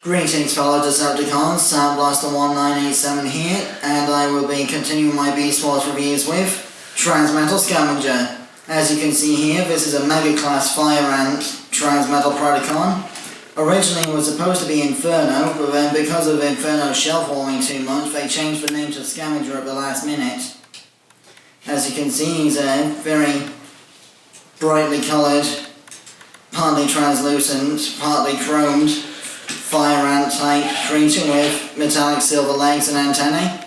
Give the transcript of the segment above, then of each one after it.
Greetings fellow Decepticons, Soundblaster1987 here, and I will be continuing my Beast Wars reviews with Transmetal Scavenger. As you can see here, this is a Mega Class Fire Ant Transmetal Predacon. Originally it was supposed to be Inferno, but then because of Inferno shelf warming too much, they changed the name to Scavenger at the last minute. As you can see, he's a very brightly coloured, partly translucent, partly chromed fire ant type creature with metallic silver legs and antennae.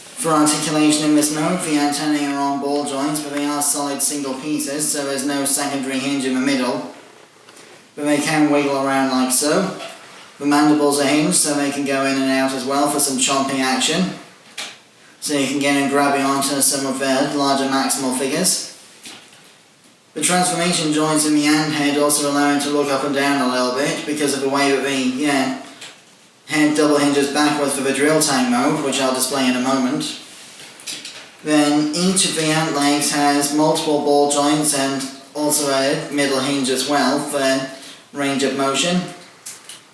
For articulation in this mode, the antennae are on ball joints, but they are solid single pieces, so there's no secondary hinge in the middle. But they can wiggle around like so. The mandibles are hinged, so they can go in and out as well for some chomping action. So you can get and grab onto some of their larger maximal figures. The transformation joints in the ant head also allow him to look up and down a little bit because of the way that the head double hinges backwards for the drill tank mode, which I'll display in a moment. Then each of the ant legs has multiple ball joints and also a middle hinge as well for range of motion.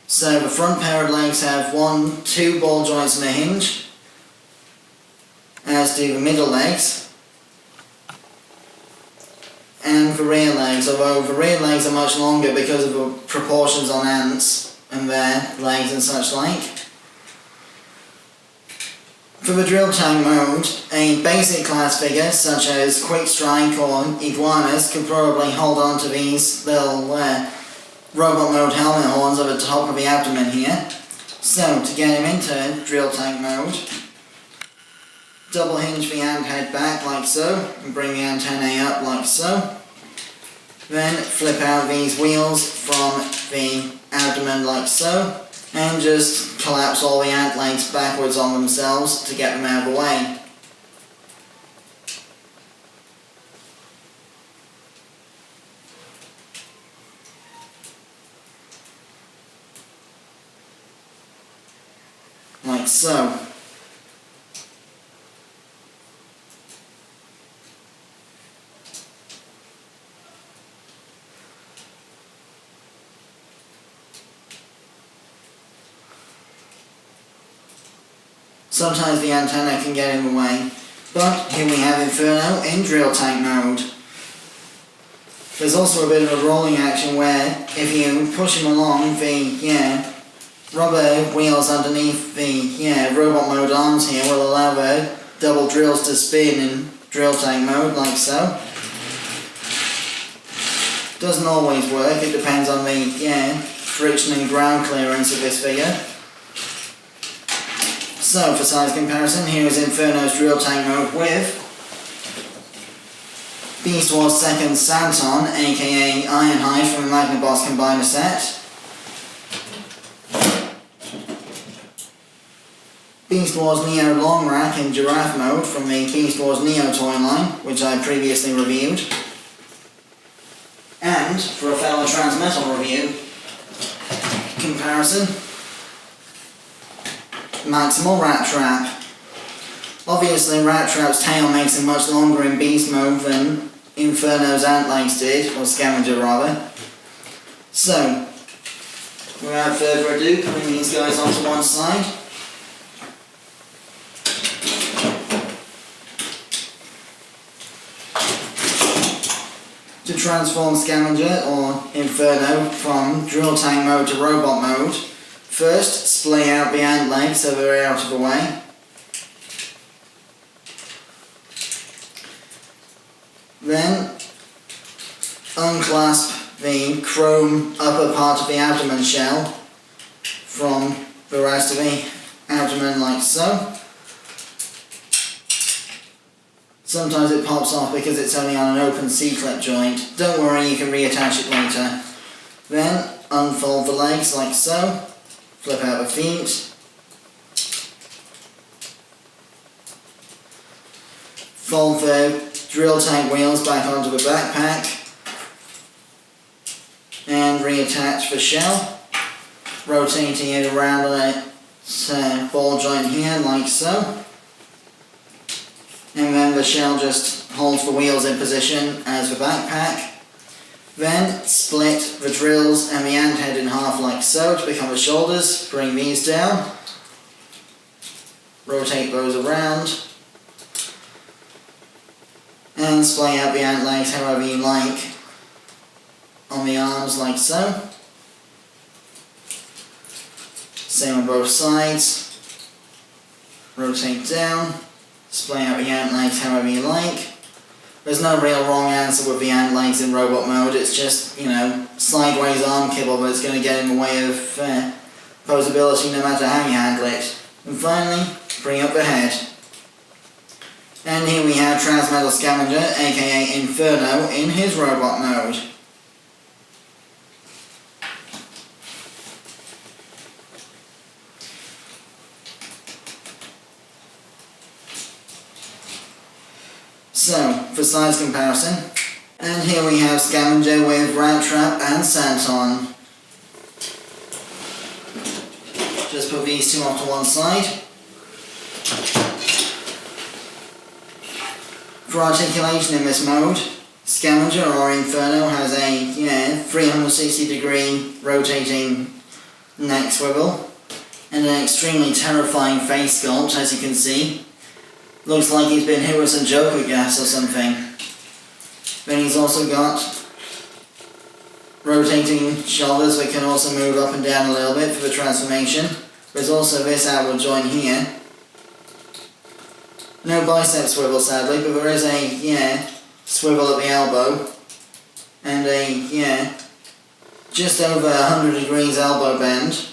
So the front pair of legs have two ball joints and a hinge, as do the middle legs. And the rear legs, although the rear legs are much longer because of the proportions on ants and their legs and such like. For the drill tank mode, a basic class figure such as Quick Strike or Iguanas could probably hold on to these little robot mode helmet horns at the top of the abdomen here. So to get him into drill tank mode, double hinge the ant head back like so, and bring the antennae up like so. Then flip out these wheels from the abdomen like so, and just collapse all the ant legs backwards on themselves to get them out of the way. Like so. Sometimes the antenna can get in the way, but here we have Inferno in drill tank mode. There's also a bit of a rolling action where if you push him along, the rubber wheels underneath the robot mode arms here will allow the double drills to spin in drill tank mode like so. Doesn't always work, it depends on the friction and ground clearance of this figure. So, for size comparison, here is Inferno's drill tank mode with Beast Wars 2nd Santon, aka Ironhide from the Magnaboss Combiner set. Beast Wars Neo Longrack in Giraffe mode from the Beast Wars Neo toy line, which I previously reviewed. And, for a fellow Transmetal review comparison, Maximal Rattrap. Obviously Rattrap's tail makes him much longer in beast mode than Inferno's ant legs did, or Scavenger rather. So, without further ado, putting these guys onto one side. To transform Scavenger or Inferno from drill tank mode to robot mode, first, splay out the ant legs so they're out of the way. Then, unclasp the chrome upper part of the abdomen shell from the rest of the abdomen like so. Sometimes it pops off because it's only on an open C-clip joint. Don't worry, you can reattach it later. Then, unfold the legs like so. Flip out the feet. Fold the drill tank wheels back onto the backpack. And reattach the shell. Rotating it around on a ball joint here like so. And then the shell just holds the wheels in position as the backpack. Then split the drills and the ant head in half like so to become the shoulders. Bring these down. Rotate those around. And splay out the ant legs however you like on the arms like so. Same on both sides. Rotate down. Splay out the ant legs however you like. There's no real wrong answer with the ant legs in robot mode, it's just, you know, sideways arm kibble that's going to get in the way of posability no matter how you handle it. And finally, bring up the head. And here we have Transmetal Scavenger, aka Inferno, in his robot mode. So, for size comparison, and here we have Scavenger with Rattrap and Santon. Just put these two off to one side. For articulation in this mode, Scavenger or Inferno has a 360 degree rotating neck swivel and an extremely terrifying face sculpt, as you can see. Looks like he's been hit with some Joker gas or something. Then he's also got rotating shoulders that can also move up and down a little bit for the transformation. There's also this outward joint here. No bicep swivel sadly, but there is a swivel at the elbow. And a just over 100 degrees elbow bend.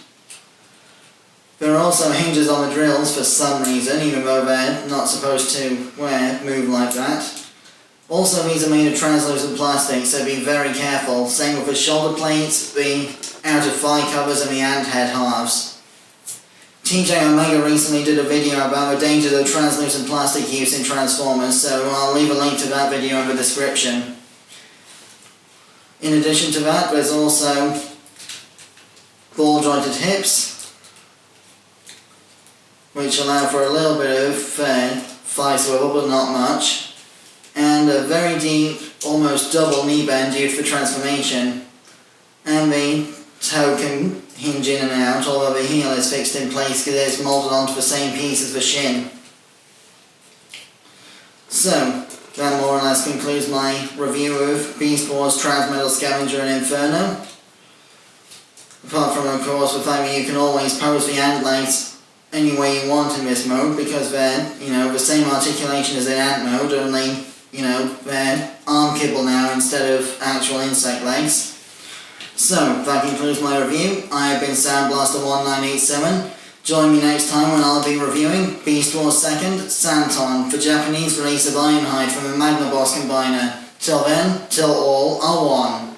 There are also hinges on the drills for some reason, even though they're not supposed to move like that. Also, these are made of translucent plastic, so be very careful. Same with the shoulder plates, the outer thigh covers and the ant head halves. TJ Omega recently did a video about the dangers of translucent plastic use in Transformers, so I'll leave a link to that video in the description. In addition to that, there's also ball jointed hips, which allow for a little bit of thigh swivel, but not much, and a very deep, almost double knee bend used for transformation, and the toe can hinge in and out, although the heel is fixed in place because it's moulded onto the same piece as the shin. So, that more or less concludes my review of Beast Wars, Transmetal Scavenger and Inferno. Apart from, of course, the fact that you can always pose the ant legs any way you want in this mode, because they're, the same articulation as in ant mode, only, they're arm kibble now instead of actual insect legs. So, that concludes my review. I have been Soundblaster1987. Join me next time when I'll be reviewing Beast Wars 2nd, Santon, the Japanese release of Ironhide from the Magna Boss Combiner. Till then, till all are one.